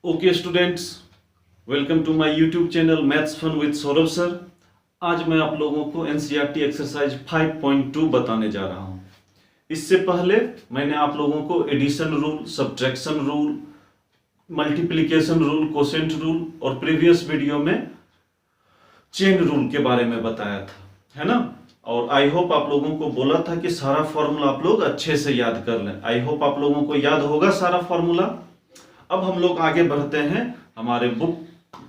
Okay students, welcome to my YouTube channel maths fun with Saurabh sir. आज मैं आप लोगों को एनसीईआरटी एक्सरसाइज 5.2 बताने जा रहा हूं। इससे पहले मैंने आप लोगों को addition rule, subtraction rule, multiplication rule, quotient rule और प्रीवियस वीडियो में चेन रूल के बारे में बताया था, है ना। और आई होप आप लोगों को बोला था कि सारा फॉर्मूला आप लोग अच्छे से याद कर लें। आई होप आप लोगों को याद होगा सारा फॉर्मूला। अब हम लोग आगे बढ़ते हैं हमारे बुक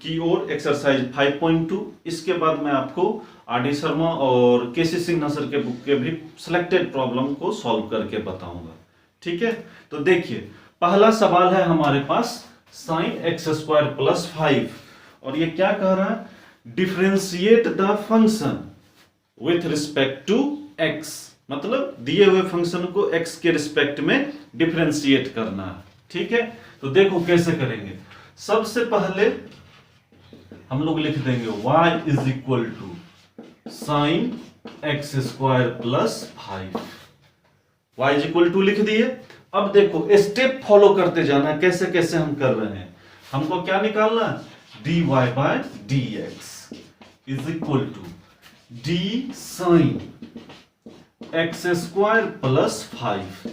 की ओर, एक्सरसाइज 5.2। इसके बाद मैं आपको आर डी शर्मा और केसी सिन्हा सर के बुक के भी सिलेक्टेड प्रॉब्लम को सॉल्व करके बताऊंगा, ठीक है। तो देखिए, पहला सवाल है हमारे पास साइन एक्स स्क्वायर प्लस 5, और ये क्या कह रहा है, differentiate the function with respect to x, मतलब दिए हुए फंक्शन को एक्स के रिस्पेक्ट में डिफरेंशिएट करना है, ठीक है। तो देखो कैसे करेंगे। सबसे पहले हम लोग लिख देंगे y is equal to sine x square plus 5। y is equal to लिख दिए। अब देखो स्टेप फॉलो करते जाना, कैसे कैसे हम कर रहे हैं। हमको क्या निकालना है, dy by dx is equal to d sine x square plus 5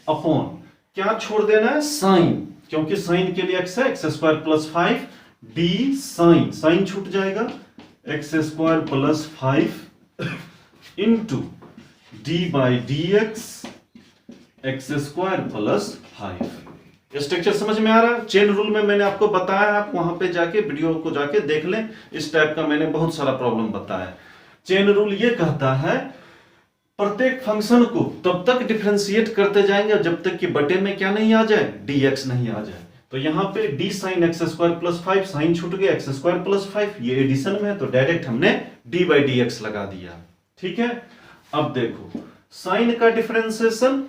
upon क्या छोड़ देना है, साइन, क्योंकि साइन के लिए एक्स है, x square plus 5, d sine, sine छूट जाएगा, x square plus 5 into d by d x square plus 5। Structure समझ में आ रहा है। चेन रूल में मैंने आपको बताया, आप वहां पे जाके वीडियो को जाके देख लें। इस टाइप का मैंने बहुत सारा प्रॉब्लम बताया। चेन रूल ये कहता है प्रत्येक फंक्शन को तब तक डिफरेंशिएट करते जाएंगे जब तक कि बटे में क्या नहीं आ जाए, dx नहीं आ जाए। तो यहां पे d sine x square plus 5, sine छूट गया, एक्स स्क्वायर प्लस 5, ये एडिशन में है तो डायरेक्ट हमने d बाई dx लगा दिया, ठीक है। अब देखो साइन का डिफरेंशिएशन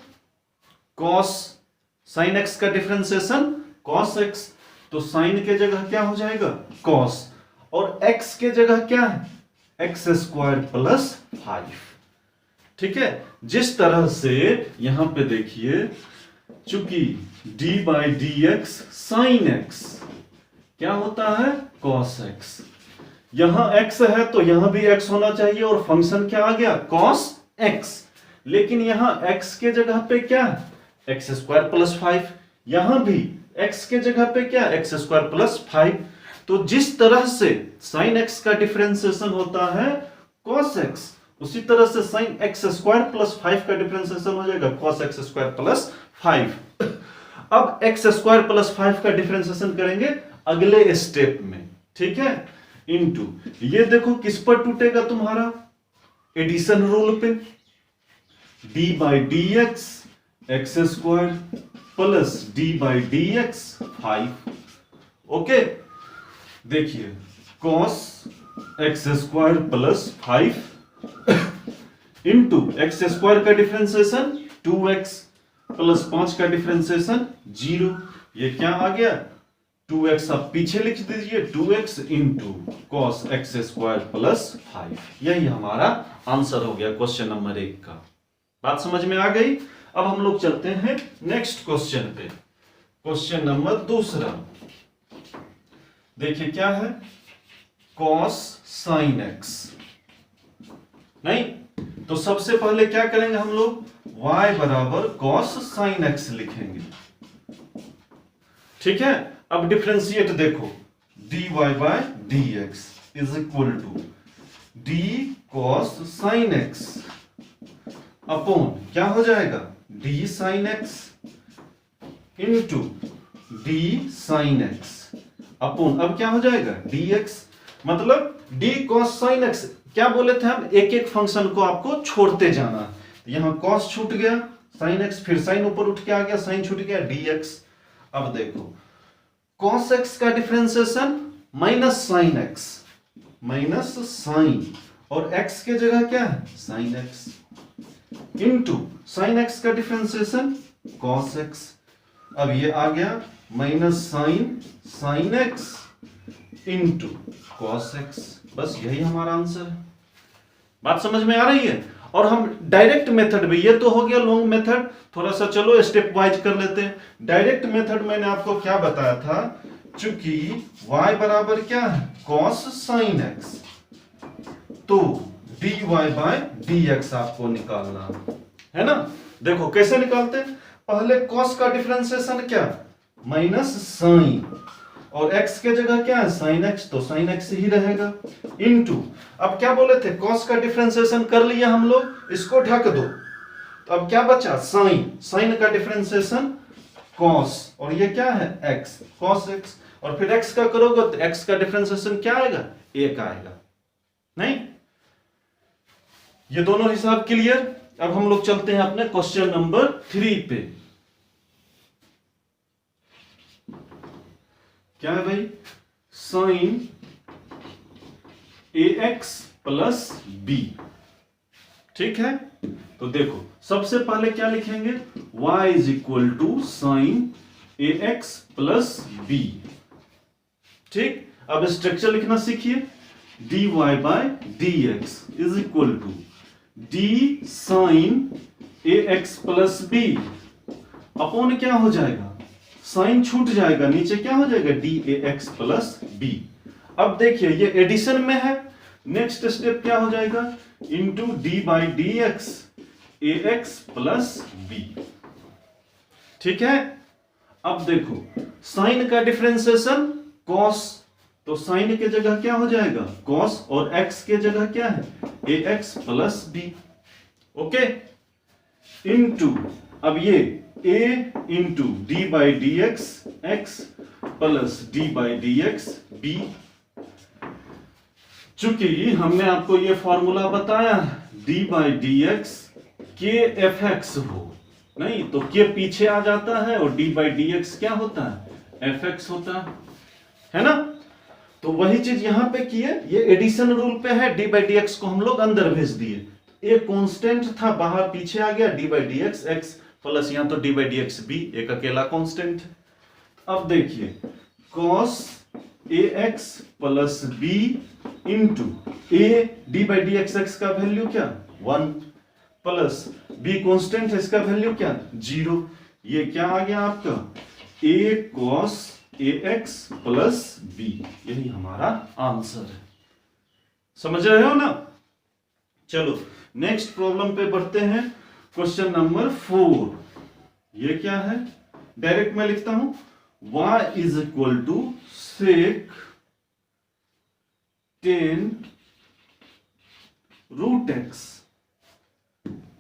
cos, साइन x का डिफरेंशिएशन cos x, तो साइन के जगह क्या हो जाएगा cos, और x के जगह क्या है, एक्स स्क्वायर प्लस 5, ठीक है। जिस तरह से यहां पे देखिए, चूंकि d by d x sine x क्या होता है cos x, यहां x है तो यहां भी x होना चाहिए, और फंक्शन क्या आ गया cos x, लेकिन यहां x के जगह पे क्या है एक्स स्क्वायर प्लस 5, यहां भी x के जगह पे क्या एक्स स्क्वायर प्लस 5। तो जिस तरह से साइन x का डिफरेंशिएशन होता है cos x, उसी तरह से साइन एक्स स्क्वायर प्लस 5 का डिफरेंशिएशन हो जाएगा cos एक्स स्क्वायर प्लस 5। अब एक्स स्क्वायर प्लस 5 का डिफरेंशिएशन करेंगे अगले स्टेप में, ठीक है, इनटू ये देखो किस पर टूटेगा तुम्हारा, एडिशन रूल पे, d by d x square plus d by d x 5। Okay, देखिए cos x square plus 5 into x square का डिफरेंशिएशन 2x प्लस 5 का डिफरेंशिएशन 0, ये क्या आ गया 2x, आप पीछे लिख दीजिए 2x into cos x square plus 5। यही हमारा आंसर हो गया क्वेश्चन नंबर 1 का। बात समझ में आ गई। अब हम लोग चलते हैं नेक्स्ट क्वेश्चन पे, क्वेश्चन नंबर 2। देखिए क्या है, कॉस साइन एक्स, नहीं तो सबसे पहले क्या करेंगे हम लोग, y बराबर cos sin x लिखेंगे, ठीक है। अब डिफरेंशिएट देखो, dy by dx is equal to d cos sin x upon क्या हो जाएगा d sin x into d sin x upon अब क्या हो जाएगा dx, मतलब d cos sin x, क्या बोले थे हम, एक एक फंक्शन को आपको छोड़ते जाना। यहां cos छूट गया, sin x, फिर sin ऊपर उठ के आ गया, sin छूट गया dx। अब देखो cos x का differentiation minus sin x, minus sin, और x के जगह क्या है sin x into sin x का डिफरेंशिएशन cos x। अब ये आ गया minus sin x into cos x, बस यही हमारा आंसर है। बात समझ में आ रही है। और हम डायरेक्ट मेथड भी, ये तो हो गया लॉन्ग मेथड, थोड़ा सा चलो स्टेप वाइज कर लेते हैं। डायरेक्ट मेथड मैंने आपको क्या बताया था चूंकि y बराबर क्या है cos sin x, तो dy बाय dx आपको निकालना है ना। देखो कैसे निकालते हैं, पहले cos का डिफरेंशिएशन क्या माइनस साइन, और x के जगह क्या है sin x, तो sin x ही रहेगा इनटू, अब क्या बोले थे cos का डिफरेंशिएशन कर लिया हम लोग, इसको ढक दो, तो अब क्या बचा sin, sin का डिफरेंशिएशन cos, और ये क्या है x cos x, और फिर x का करोगे तो x का डिफरेंशिएशन क्या आएगा 1 आएगा। नहीं, ये दोनों हिसाब क्लियर। अब हम लोग चलते हैं अपने क्वेश्चन नंबर 3 पे। क्या है भाई, sin ax प्लस b, ठीक है। तो देखो सबसे पहले क्या लिखेंगे, y is equal to sin ax plus b, ठीक। अब स्ट्रक्चर लिखना सीखिए, dy by dx is equal to d sin ax plus b upon क्या हो जाएगा, साइन छूट जाएगा, नीचे क्या हो जाएगा dAx प्लस b। अब देखिए ये एडिशन में है, नेक्स्ट स्टेप क्या हो जाएगा into d by d x ax plus b, ठीक है। अब देखो साइन का डिफरेंशिएशन cos, तो साइन के जगह क्या हो जाएगा cos, और x के जगह क्या है ax plus b, okay. Into अब ये a into d by d x x plus d by d x b. चूंकि हमने आपको ये फॉर्मूला बताया डी बाई डी एक्स के एफ एक्स हो, नहीं तो के पीछे आ जाता है और डी बाई डी एक्स क्या होता है एफ एक्स होता है ना। तो वही चीज यहां पे की है, ये एडिशन रूल पे है, डी बाई डी एक्स को हम लोग अंदर भेज दिए, एक कांस्टेंट था बाहर पीछे आ गया d by d x x plus यहां तो d by d x b, एक अकेला कांस्टेंट है। अब देखिए cos ax plus B into a d by d x x का वैल्यू क्या 1 प्लस बी कांस्टेंट है, इसका वैल्यू क्या 0, ये क्या आ गया आपका a cos ax plus b, यही हमारा आंसर है। समझ रहे हो ना। चलो नेक्स्ट प्रॉब्लम पे बढ़ते हैं, क्वेश्चन नंबर 4। ये क्या है, डायरेक्ट मैं लिखता हूं y is equal to sec 10 root x,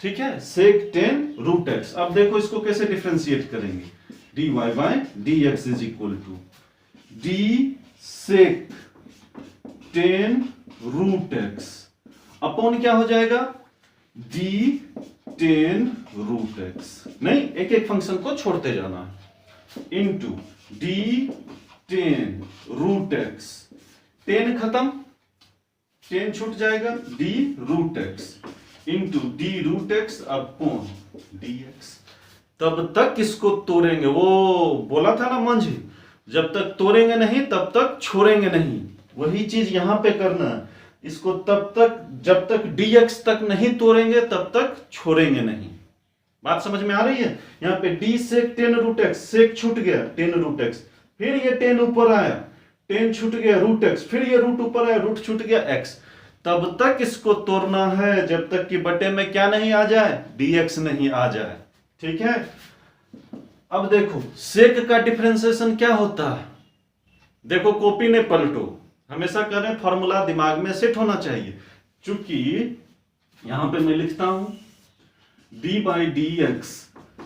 ठीक है, सेक 10 रूट एक्स। अब देखो इसको कैसे डिफरेंशिएट करेंगे, dy by dx is equal to d sec 10 root x upon क्या हो जाएगा d 10 रूट एक्स, नहीं एक एक फंक्शन को छोड़ते जाना है, इंटू d 10 रूट एक्स, 10 खत्म 10 छूट जाएगा d root x into d root x upon dx। तब तक इसको तोड़ेंगे, वो बोला था ना मंझ, जब तक तोड़ेंगे नहीं तब तक छोड़ेंगे नहीं, वही चीज यहां पे करना है। इसको तब तक जब तक dx तक नहीं तोड़ेंगे तब तक छोड़ेंगे नहीं। बात समझ में आ रही है। यहाँ पे d सेक 10 रूट एक्स, सेक छूट गया 10 रूट एक्स, फिर ये 10 ऊपर आया 10 छूट गया रूट एक्स, फिर ये रूट ऊपर आया रूट छूट गया x। तब तक इसको तोड़ना है जब तक कि बटे में क्या नहीं आ जाए dx नहीं आ जाए, ठीक है। अब देखो सेक का डिफरेंशिएशन क्या होता है, देखो कॉपी ने पलटो, हमेशा करें फॉर्मूला दिमाग में सेट होना चाहिए। चूंकि यहां पे मैं लिखता हूं d by d x,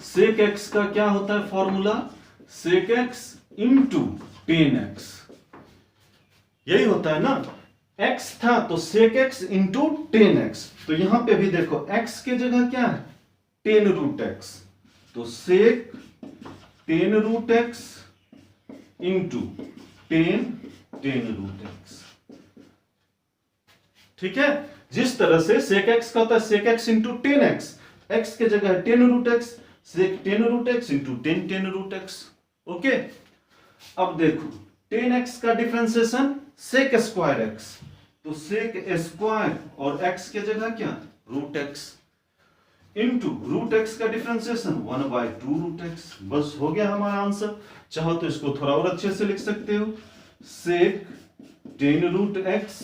sec x का क्या होता है फॉर्मूला सेक एक्स इंटू 10x, यही होता है ना, x था तो सेक एक्स इंटू 10x, तो यहां पे भी देखो x के जगह क्या है 10 रूट x, तो sec 10 root x into 10 root x, ठीक है। जिस तरह से सेक x का होता है सेक x इंटू 10x, x के जगह है 10 root x, sec 10 root x into 10 root x, okay. अब देखो 10x का डिफरेंशिएशन सेक स्क्वायर x, तो सेक स्क्वायर और x के जगह क्या root x into root x का डिफरेंशिएशन 1/2 रूट एक्स। बस हो गया हमारा आंसर। चाहो तो इसको थोड़ा और अच्छे से लिख सकते हो, sec 10 root x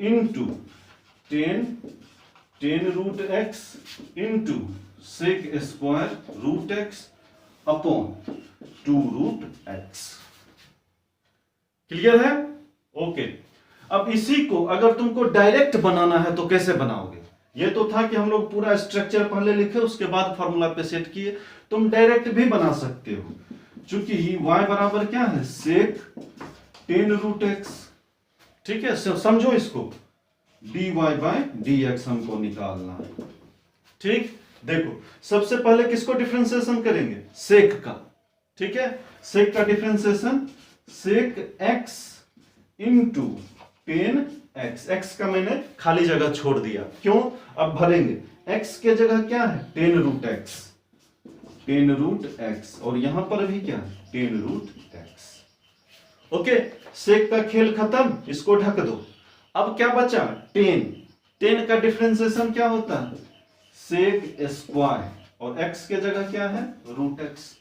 into 10 root x into sec square root x upon 2 root x. Clear है? ओके। अब इसी को अगर तुमको डायरेक्ट बनाना है तो कैसे बनाओगे? ये तो था कि हम लोग पूरा स्ट्रक्चर पहले लिखे उसके बाद फॉर्मूला पे सेट किए। तुम डायरेक्ट भी बना सकते हो, क्योंकि y बराबर क्या है, सेक 10 रूट एक्स। ठीक है, समझो इसको, dy बाय dx हमको निकालना है। ठीक, देखो सबसे पहले किसको डिफरेंशिएशन करेंगे, सेक का। ठीक है, सेक का differentiation sec x into 10x। x का मैंने खाली जगह छोड़ दिया, क्यों? अब भरेंगे। x के जगह क्या है, 10 रूट x, 10 रूट x, और यहां पर भी क्या है, 10 रूट x। ओके, सेक का खेल खत्म, इसको ढक दो। अब क्या बचा, 10 का डिफरेंशिएशन क्या होता है, सेक स्क्वायर, और x के जगह क्या है, रूट x।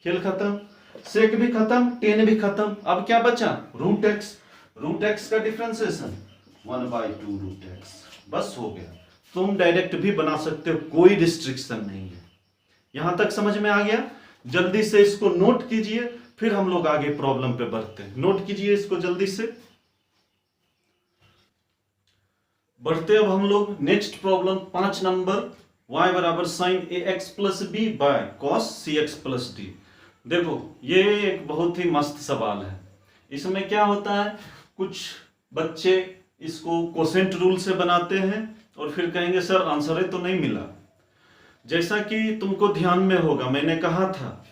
खेल खत्म, सेक भी खत्म, 10 भी खत्म। अब क्या बचा, रूट x। रूट x का डिफरेंशिएशन 1/2 रूट x। बस हो गया। तुम डायरेक्ट भी बना सकते हो, कोई रिस्ट्रिक्शन नहीं है। यहां तक समझ में आ गया? जल्दी से इसको नोट कीजिए, फिर हम लोग आगे प्रॉब्लम पे बढ़ते हैं। नोट कीजिए इसको जल्दी से। बढ़ते अब हम लोग नेक्स्ट प्रॉब्लम 5 नंबर, y बराबर sine ax plus B by cos cx plus d. देखो ये एक बहुत ही मस्त सवाल है। इसमें क्या होता है, कुछ बच्चे इसको कोसेंट रूल से बनाते हैं और फिर कहेंगे सर आंसर है तो नहीं मिला। जैसा कि तुमको ध्यान में होगा, मैंने कहा था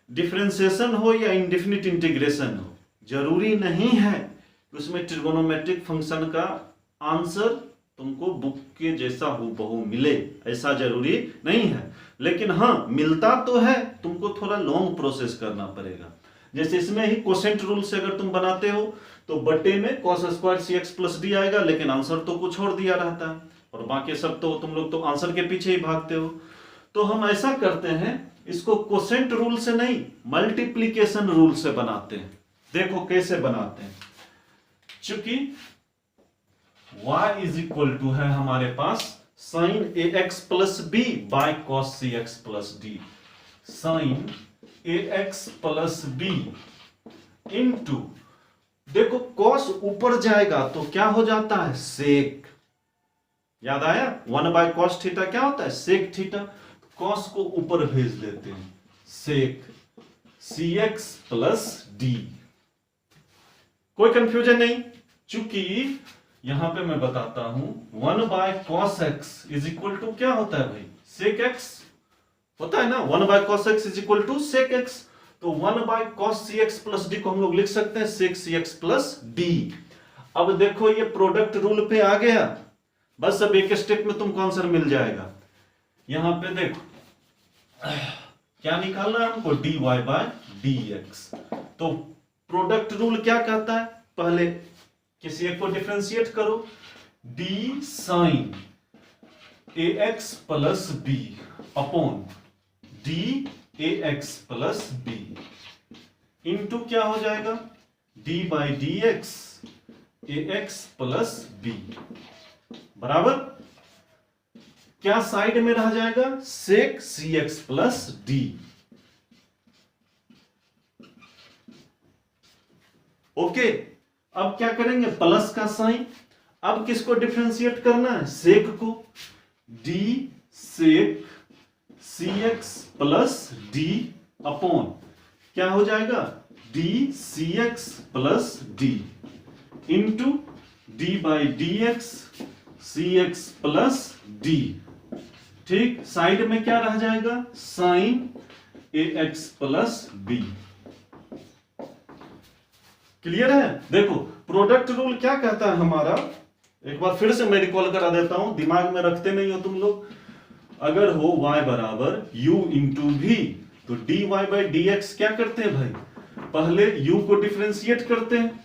डिफरेंशिएशन हो या इंडेफिनिट इंटीग्रेशन हो, जरूरी नहीं है कि उसमें ट्रिगोनोमेट्रिक फंक्शन का आंसर तुमको बुक के जैसा हूबहू मिले, ऐसा जरूरी नहीं है। लेकिन हाँ, मिलता तो है, तुमको थोड़ा लॉन्ग प्रोसेस करना पड़ेगा। जैसे इसमें ही कोसेंट रूल से अगर तुम बनाते हो तो बटे में cos square cx plus D आएगा, लेकिन आंसर तो कुछ और दिया रहता है, और बाकी सब तो तुम लोग तो आंसर के पीछे ही भागते हो। तो हम ऐसा करते हैं, इसको कोसेंट रूल से नहीं मल्टीप्लीकेशन रूल से बनाते हैं। देखो कैसे बनाते हैं। चूंकि y इज इक्वल टू है हमारे पास sine ax plus B by cos cx plus D, sine ax plus B into, देखो कॉस ऊपर जाएगा तो क्या हो जाता है, सेक। याद आया, 1 cos थीटा क्या होता है, सेक थीटा। कॉस को ऊपर भेज देते हैं, सेक cx प्लस डी। कोई कंफ्यूजन नहीं, चूंकि यहां पे मैं बताता हूं 1 cos x is equal to क्या होता है भाई, सेक x होता है ना। 1 cos x is equal to sec x, तो 1 cos cx प्लस डी को हम लोग लिख सकते हैं सेक cx प्लस डी। अब देखो ये प्रोडक्ट रूल पे आ गया, बस अब एक स्टेप में तुमको आंसर मिल जाएगा। यहां पे देखो क्या निकालना है हमको, dy बाय dx। तो प्रोडक्ट रूल क्या कहता है, पहले किसी एक को डिफरेंशिएट करो, d sine ax plus b upon d ax plus B into क्या हो जाएगा, d by d x ax plus b बराबर क्या साइड में रह जाएगा, sec cx plus d. Okay, अब क्या करेंगे, प्लस का साइन। अब किसको डिफरेंशिएट करना है, सेक को, d sec cx plus d upon क्या हो जाएगा, d cx plus d into d by d x cx plus d. ठीक, साइड में क्या रह जाएगा, sine ax plus b. Clear है? देखो प्रोडक्ट रूल क्या कहता है हमारा, एक बार फिर से मैं रिकॉल करा देता हूं, दिमाग में रखते नहीं हो तुम लोग। अगर हो y बराबर u इंटू v, तो dy बाई डी एक्स क्या करते हैं भाई, पहले u को डिफरेंशिएट करते हैं,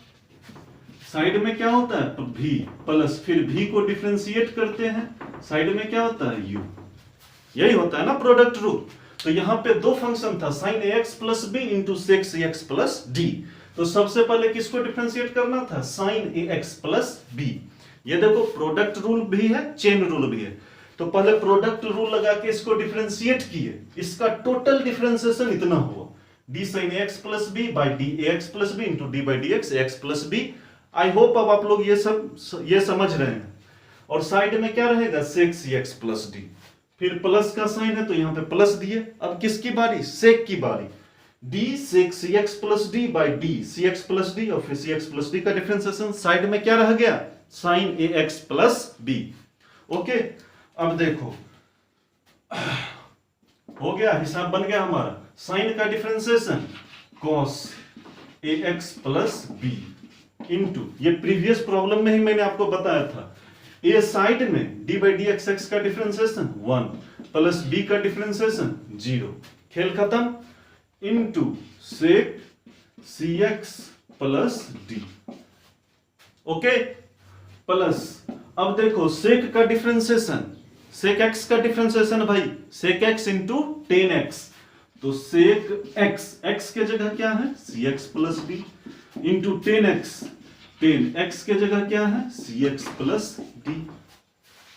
साइड में क्या होता है v प्लस, फिर v को डिफरेंशिएट करते हैं, साइड में क्या होता है u। यही होता है ना प्रोडक्ट रूल। तो यहां पे दो फंक्शन था sin ax plus B into sec cx plus d. तो सबसे पहले किसको डिफरेंशिएट करना था, sin ax प्लस बी। ये देखो प्रोडक्ट रूल भी है, चेन रूल भी है। तो पहले प्रोडक्ट रूल लगा के इसको डिफरेंशिएट किए, इसका टोटल डिफरेंशिएशन इतना हुआ d sin ax plus b by d ax plus B into d by d x ax plus b. I hope अब आप लोग ये समझ रहे हैं। और साइड में क्या रहेगा, sec cx प्लस डी, फिर प्लस का साइन है तो यहां पे प्लस दिए। अब किसकी बारी, सेक की बारी, d sec cx plus d by d cx plus d, और फिर cx प्लस डी का डिफरेंशिएशन साइड में क्या रह गया, sin ax plus b. Okay, अब देखो हो गया, हिसाब बन गया हमारा। साइन का differentiation cos ax plus B into, ये प्रीवियस प्रॉब्लम में ही मैंने आपको बताया था, ए साइड में d by d x x का डिफरेंशिएशन 1 प्लस b का डिफरेंशिएशन 0, खेल खत्म, इंटू sec cx plus d. Okay, plus अब देखो सेक का डिफरेंशिएशन, सेक x का डिफरेंशिएशन भाई sec x into tan x, तो सेक x, x के जगह क्या है cx plus d into tan x, ten x के जगह क्या है cx प्लस डी।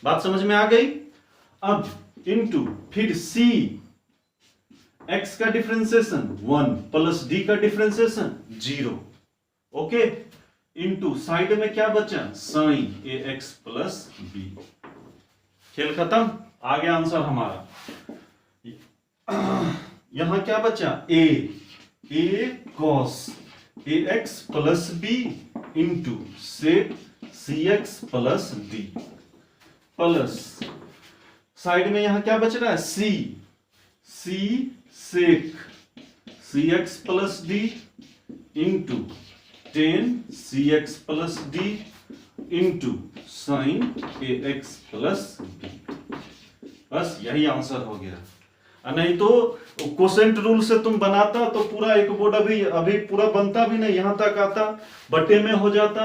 बात समझ में आ गई। अब इंटू फिर c, x का डिफरेंशिएशन 1 प्लस d का डिफरेंशिएशन 0। ओके, इंटू साइड में क्या बचा, sin ax प्लस बी। खेल खत्म, आ गया आंसर हमारा। यहां क्या बचा, a cos ax plus B into sec cx plus d, plus side में यहां क्या बच रहा है, c sec cx plus d into tan cx plus d into sine ax plus d. बस यही आंसर हो गया। नहीं तो कोसेंट रूल से तुम बनाता तो पूरा एक बोर्ड अभी पूरा बनता भी नहीं, यहां तक आता, बटे में हो जाता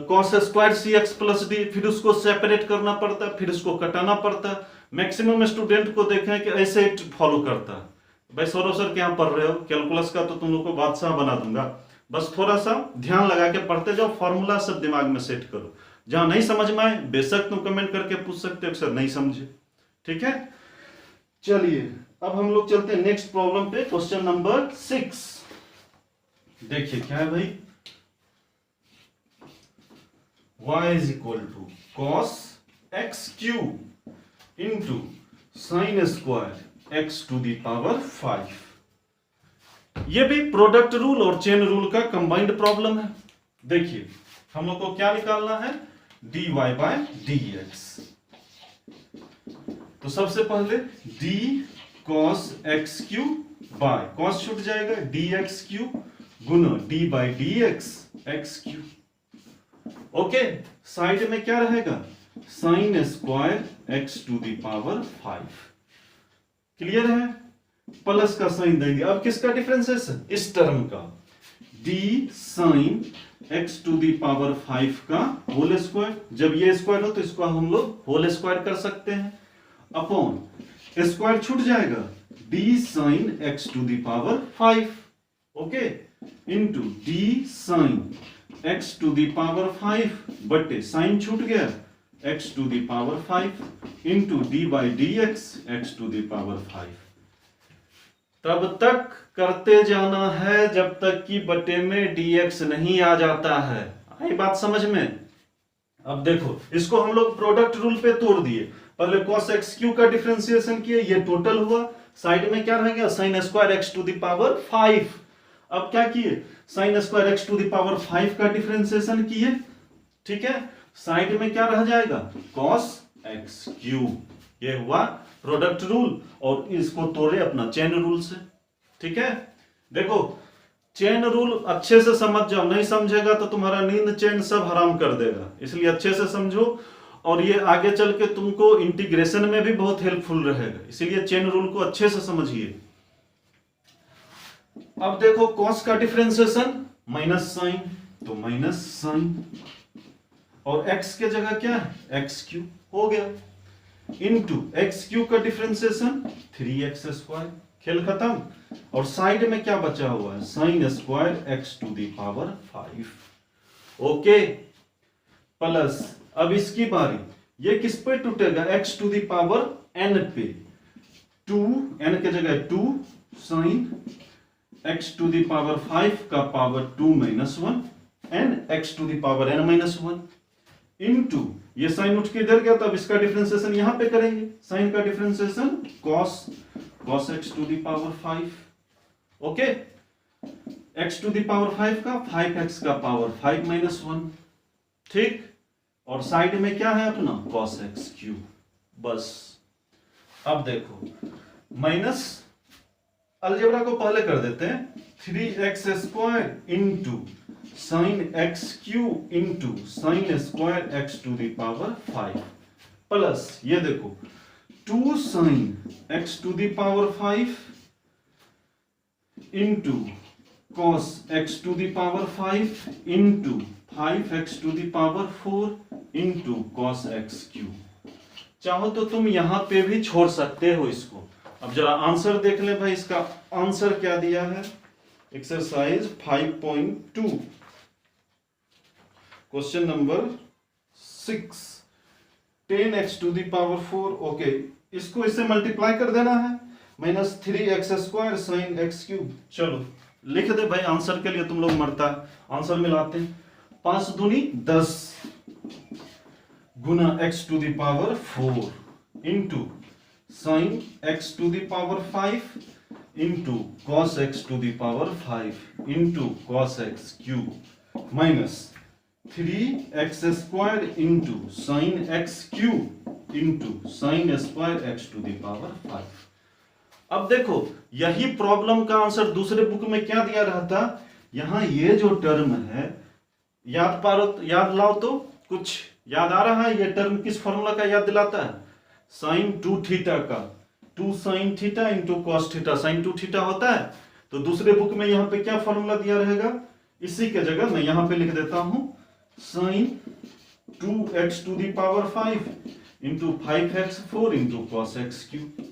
cos square cx plus D, फिर उसको सेपरेट करना पड़ता, फिर उसको कटाना पड़ता। मैक्सिमम स्टूडेंट को देखें कि ऐसे फॉलो करता। भाई सौरभ सर क्या पढ़ रहे हो, कैलकुलस का तो तुम लोग को बादशाह बना दूंगा, बस थोड़ा सा ध्यान लगा के पढ़ते जाओ, फॉर्मूला सब दिमाग में सेट करो। जहां नहीं समझ में आए बेशक तुम कमेंट करके पूछ सकते हो सर नहीं समझे, ठीक है। चलिए अब हम लोग चलते हैं नेक्स्ट प्रॉब्लम पे, क्वेश्चन नंबर 6। देखिए क्या है भाई, y is equal to cos x cube into sine square x to the power 5। ये भी प्रोडक्ट रूल और चेन रूल का कंबाइंड प्रॉब्लम है। देखिए हम लोग को क्या निकालना है, dy बाय dx। तो सबसे पहले d cos x cube by, cos छूट जाएगा, dx क्यूब गुना d by dx x cube. Okay, side में क्या रहेगा, sine square x to the power 5। Clear है, प्लस का साइन देंगे। अब किसका डिफरेंशिएशन, इस टर्म का, d sine x to the power 5 का होल स्क्वायर। जब ये स्क्वायर हो तो इसको हम लोग होल स्क्वायर कर सकते हैं, अपॉन स्क्वायर छूट जाएगा, d sine x to the power 5। Okay, into d sine x to the power 5 बटे साइन छूट गया x to the power 5 into d by d x to the power 5। तब तक करते जाना है जब तक कि बटे में dx नहीं आ जाता है। आई बात समझ में। अब देखो इसको हम लोग प्रोडक्ट रूल पे तोड़ दिए, पहले cos x क्यू का डिफरेंशिएशन किए, ये टोटल हुआ, साइड में क्या रह गया, sin square x to the power 5। अब क्या किए, sin square x to the power 5 का डिफरेंशिएशन किए, ठीक है, साइड में क्या रह जाएगा, cos x क्यूब। ये हुआ प्रोडक्ट रूल, और इसको तोड़े अपना चेन रूल से, ठीक है। देखो चेन रूल अच्छे से समझ जाओ, नहीं समझेगा तो तुम्हारा नींद चैन सब हराम कर देगा, इसलिए अच्छे से समझो, और ये आगे चल के तुमको इंटीग्रेशन में भी बहुत हेल्पफुल रहेगा, इसीलिए चेन रूल को अच्छे से समझिए। अब देखो cos का डिफरेंशिएशन माइनस साइन, तो माइनस साइन, और x के जगह क्या है, x क्यूब हो गया। इंटू एक्स क्यू का डिफरेंशिएशन 3x²। खेल खत्म। और साइड में क्या बचा हुआ है, sine square x to the power 5। Okay, plus अब इसकी बारी, ये किस पे टूटेगा, x to the power n पे। 2 n के जगह 2 sine x to the power 5 का power 2 minus 1 n x to the power n minus 1 into, ये साइन उठ के इधर गया, तब इसका डिफरेंशिएशन यहां पे करेंगे। साइन का differentiation cos x to the power 5। Okay, x to the power 5 का 5x का पावर 5 माइनस 1। ठीक, और साइड में क्या है अपना cos x क्यूब। बस अब देखो, माइनस अलजेब्रा को पहले कर देते हैं, 3x² into sine x cube into sine square x to the power 5 plus ये देखो 2 sine x to the power 5 into cos x to the power 5 into 5x to the power 4 into cos x cube. चाहो तो तुम यहां पे भी छोड़ सकते हो इसको। अब जरा आंसर देख ले भाई, इसका आंसर क्या दिया है, exercise 5.2 question number 6, 10x to the power 4। Okay, इसको इससे मल्टीप्लाई कर देना है, minus 3x² sign x cube. चलो लिख दे भाई, आंसर के लिए तुम लोग मरता है। आंसर मिलाते हैं, 5 दूनी 10 गुना x to the power 4 into sine x to the power 5 into cos x to the power 5 into cos x cube minus 3x² into sine x cube into sine square x to the power 5। अब देखो, यही problem का answer दूसरे book में क्या दिया रहता, यहां ये जो टर्म है, याद लाओ तो कुछ याद आ रहा है, ये टर्म किस फॉर्मूला का याद दिलाता है, साइन 2 थीटा का, 2 sine theta into cos theta, sine 2 theta होता है। तो दूसरे बुक में यहां पे क्या फॉर्मूला दिया रहेगा, इसी के जगह मैं यहां पे लिख देता हूं, sine 2x to the power 5 into 5x4 into cos x cube,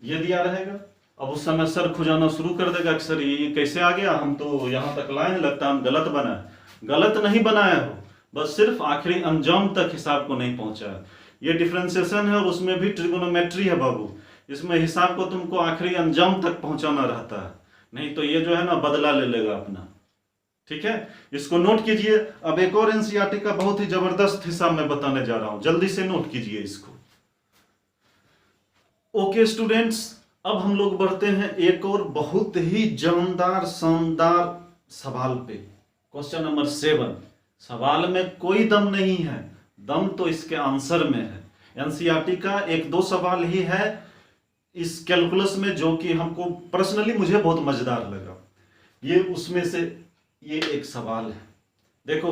ये दिया रहेगा। अब उस समय सर खुजाना शुरू कर देगा कि सर ये कैसे आ गया, हम तो यहां तक लाए हैं, लगता है हम गलत बनाए। गलत नहीं बनाया हो, बस सिर्फ आखिरी अंजाम तक हिसाब को नहीं पहुंचा है। ये डिफरेंशिएशन है और उसमें भी ट्रिगोनोमेट्री है बाबू, इसमें हिसाब को तुमको आखिरी अंजाम तक पहुंचाना रहता है, नहीं तो ये जो है ना बदला ले लेगा अपना। ठीक है, इसको नोट कीजिए। अब एक और एनसीईआरटी का बहुत ही जबरदस्त हिसाब मैं बताने जा रहा हूं, जल्दी से नोट कीजिए इसको। ओके स्टूडेंट्स, अब हम लोग बढ़ते हैं एक और बहुत ही जानदार शानदार सवाल पे। Question number 7। सवाल में कोई दम नहीं है, दम तो इसके आंसर में है। एनसीईआरटी का 1-2 सवाल ही है इस कैलकुलस में जो कि हमको पर्सनली मुझे बहुत मजेदार लगा, ये उसमें से ये एक सवाल है। देखो,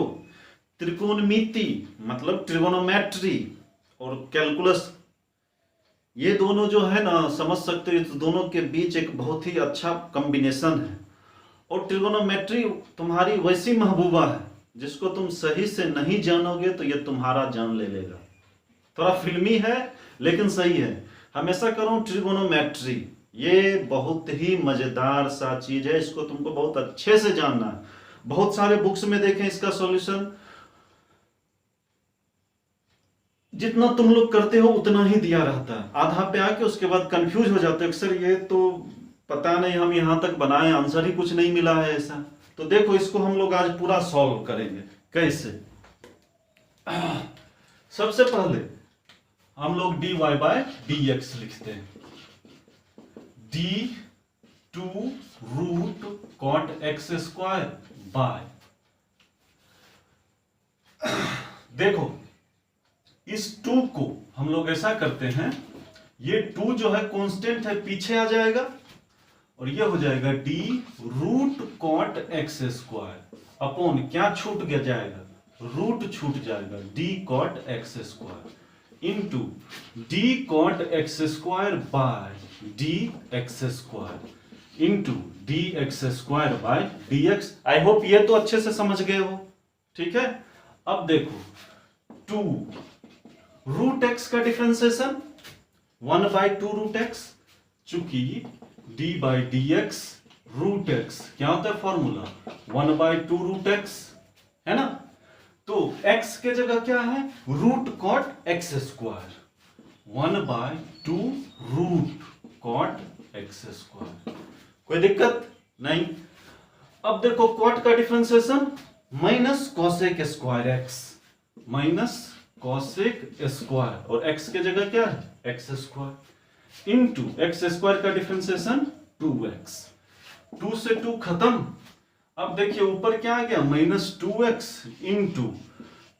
त्रिकोणमिति मतलब ट्रिगोनोमेट्री और कैलकुलस, ये दोनों जो है ना, समझ सकते हो इस दोनों के बीच एक बहुत ही अच्छा कॉम्बिनेशन है। और ट्रिगोनोमेट्री तुम्हारी वैसी महबूबा है जिसको तुम सही से नहीं जानोगे तो ये तुम्हारा जान ले लेगा। थोड़ा फिल्मी है लेकिन सही है। हमेशा करो ट्रिगोनोमेट्री, ये बहुत ही मजेदार सा चीज है, इसको तुमको बहुत अच्छे से जानना है। बहुत सारे बुक्स में देखें इसका सॉल्यूशन, जितना तुम लोग करते हो उतना ही दिया रहता है, आधा पे आके उसके बाद कंफ्यूज हो जाते हो, सर ये तो पता नहीं हम यहां तक बनाए, आंसर ही कुछ नहीं मिला है ऐसा। तो देखो, इसको हम लोग आज पूरा सॉल्व करेंगे। कैसे? सबसे पहले हम लोग dy/dx लिखते हैं, d2 root cot x² bye, देखो इस 2 को हम लोग ऐसा करते हैं, ये 2 जो है कांस्टेंट है, पीछे आ जाएगा और ये हो जाएगा d root cot x² upon क्या छूट गया जाएगा, रूट छूट जाएगा, d cot x² into d cot x² by dx² into dx² by dx। I hope ये तो अच्छे से समझ गए हो। ठीक है, अब देखो 2 रूट x का डिफरेंशिएशन 1/2√x, चूंकि d/dx रूट एक्स क्या होता है फॉर्मूला 1/2√x है ना। तो x के जगह क्या है root cot x square 1/2√cot(x²। कोई दिक्कत नहीं। अब देखो कॉट का differentiation minus cosec square x minus cosec square और x के जगह क्या है x² इंटू x² का डिफरेंशिएशन 2x 2 से 2 खत्म। अब देखिए ऊपर क्या आ गया -2x into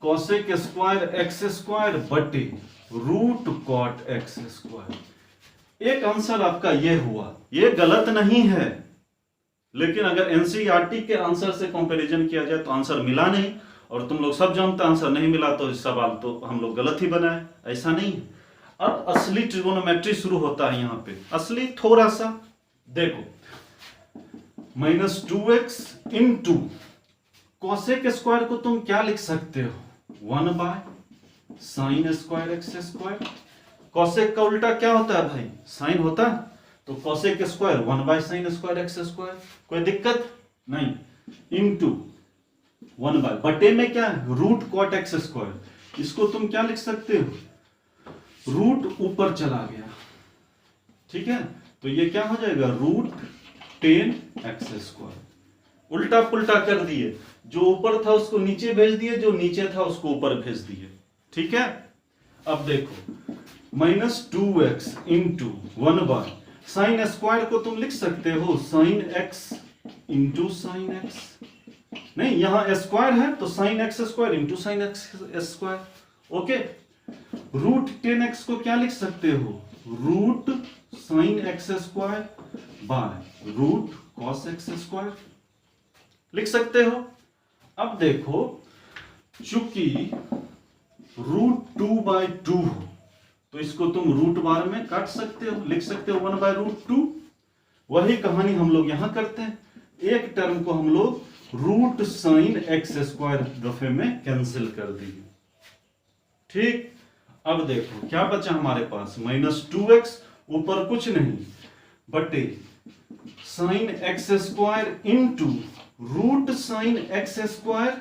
cosec square x² बटे रूट कॉट x²। एक आंसर आपका ये हुआ, ये गलत नहीं है, लेकिन अगर एनसीईआरटी के आंसर से कंपैरिजन किया जाए तो आंसर मिला नहीं, और तुम लोग सब जानते आंसर नहीं मिला तो इस सवाल तो हम लोग गलत ही बनाए, ऐसा नहीं है। अब असली ट्रिगोनोमेट्री शुरू होता है यहाँ पे, असली थोड़ा सा देखो -2x इंटू कॉसेक स्क्वायर को तुम क्या लिख सकते हो 1/sin² कॉसेक का उल्टा क्या होता है भाई साइन होता है, तो कॉसेक स्क्वायर 1/sin²x²। कोई दिक्कत नहीं इंटू 1 बटे में क्या है रूट कॉट x²। इसको तुम क्या लिख सकते हो रूट ऊपर चला गया, ठीक है, तो ये क्या हो जाएगा √10x²। उल्टा पुल्टा कर दिए, जो ऊपर था उसको नीचे भेज दिए, जो नीचे था उसको ऊपर भेज दिए, ठीक है। अब देखो -2x इंटू 1/sin² को तुम लिख सकते हो sin x into sin x, नहीं यहां स्क्वायर है तो sin x² into sin x²। Okay, √10x को क्या लिख सकते हो √sin x² by root cos x² लिख सकते हो। अब देखो चूंकि √2/2 हो तो इसको तुम रूट बार में काट सकते हो, लिख सकते हो 1/√2। वही कहानी हम लोग यहां करते हैं, एक टर्म को हम लोग √sin x² दफे में कैंसिल कर दिए, ठीक। अब देखो क्या बचा हमारे पास -2x ऊपर कुछ नहीं बटे sin x² into √sin x²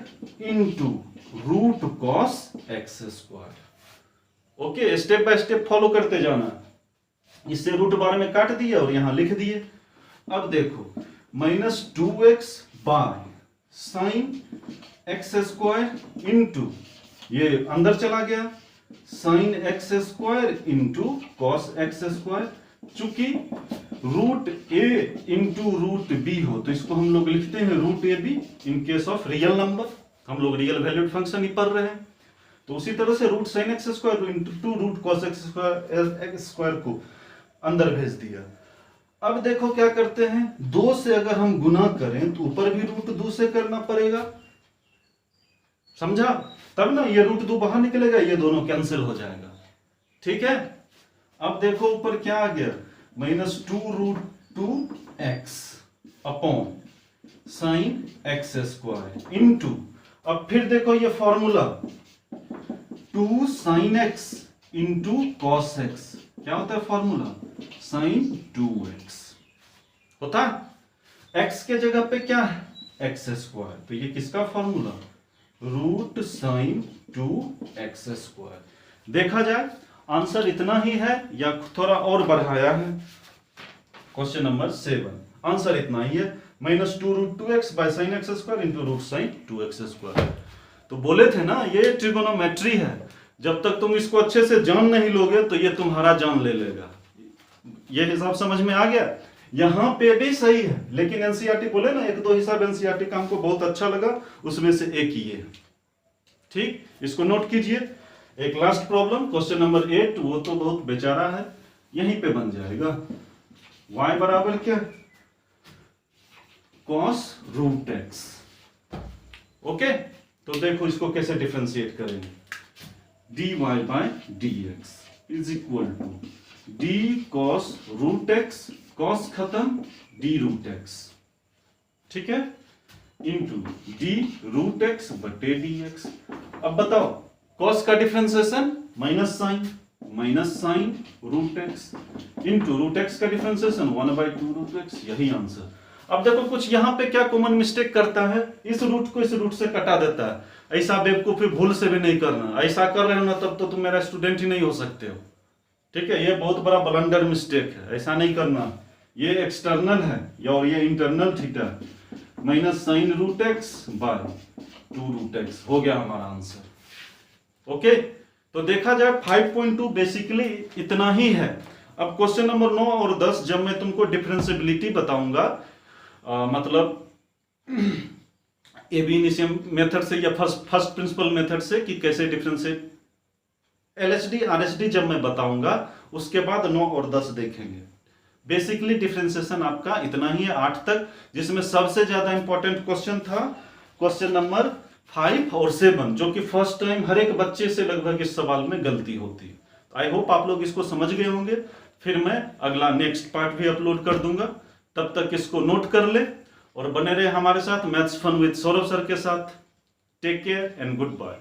into root cos x²। Okay, step by step follow करते जाना। इससे रूट बार में काट दिया और यहां लिख दिए। अब देखो -2x bye sin x² into ये अंदर चला गया sin x² into cos x²। चूंकि √a इंटू √b हो तो इसको हम लोग लिखते हैं √ab in case of real number, हम लोग रियल वैल्यूड फंक्शन ही पढ़ रहे हैं। तो उसी तरह से √sin x² into root cos x² को अंदर भेज दिया। अब देखो क्या करते हैं, 2 से अगर हम गुना करें तो ऊपर भी √2 से करना पड़ेगा, समझा, तब ना ये √2 बाहर निकलेगा, ये दोनों कैंसिल हो जाएगा, ठीक है। अब देखो ऊपर क्या आ गया -2√2x upon sin x² into, अब फिर देखो ये formula 2 sin x into cos x क्या होता है फॉर्मूला sin 2x होता है। x के जगह पे क्या है x², तो ये किसका फॉर्मूला √sin 2x²। देखा जाए आंसर इतना ही है या थोड़ा और बढ़ाया है। क्वेश्चन नंबर 7 आंसर इतना ही है -2√2x bye sin x² into √sin 2x²। तो बोले थे ना ये ट्रिगोनोमेट्री है, जब तक तुम इसको अच्छे से जान नहीं लोगे तो ये तुम्हारा जान ले लेगा। ये हिसाब समझ में आ गया, यहां पे भी सही है, लेकिन एनसीईआरटी बोले ना 1-2 हिसाब एनसीईआरटी का हमको बहुत अच्छा लगा, उसमें से एक ये है, ठीक। इसको नोट कीजिए। एक लास्ट प्रॉब्लम क्वेश्चन नंबर 8, वो तो बहुत बेचारा है, यहीं पे बन जाएगा। y बराबर क्या cos √x। ओके, तो देखो इसको कैसे डिफरेंशिएट करेंगे, dy/dx is equal to d cos √x, cos खत्म d√x, ठीक है, इंटू d√x बटे dx। अब बताओ cos का differentiation minus sine, minus sine root x into root x का डिफरेंशिएशन 1/2 रूट एक्स, यही आंसर। अब देखो कुछ यहाँ पे क्या कॉमन मिस्टेक करता है, इस रूट को इस रूट से कटा देता है। ऐसा बेवकूफी भूल से भी नहीं करना, ऐसा कर रहे हो ना तब तो तुम मेरा स्टूडेंट ही नहीं हो सकते हो। ठीक है, ये बहुत बड़ा ब्लंडर मिस्टेक है, ऐसा नहीं करना। ये एक्सटर्नल है और ये internal theta, minus sine root x by 2 root x, हो गया हमारा आंसर। ओके, तो देखा जाए 5.2 बेसिकली इतना ही है। अब क्वेश्चन नंबर 9 और 10 जब मैं तुमको डिफरेंशिएबिलिटी बताऊंगा, मतलब एबीनिशियम मेथड से या फर्स्ट प्रिंसिपल मेथड से कि कैसे डिफरेंशिएट, एलएचडी आरएचडी जब मैं बताऊंगा उसके बाद 9 और 10 देखेंगे। बेसिकली डिफरेंशिएशन आपका इतना ही है 8 तक, जिसमें सबसे ज्यादा इंपॉर्टेंट क्वेश्चन था क्वेश्चन नंबर 5 और 7, जो कि फर्स्ट टाइम हर एक बच्चे से लगभग इस सवाल में गलती होती है। आई होप आप लोग इसको समझ गए होंगे। फिर मैं अगला नेक्स्ट पार्ट भी अपलोड कर दूंगा, तब तक इसको नोट कर ले और बने रहे हमारे साथ maths fun with Saurabh sir के साथ। Take care and good bye.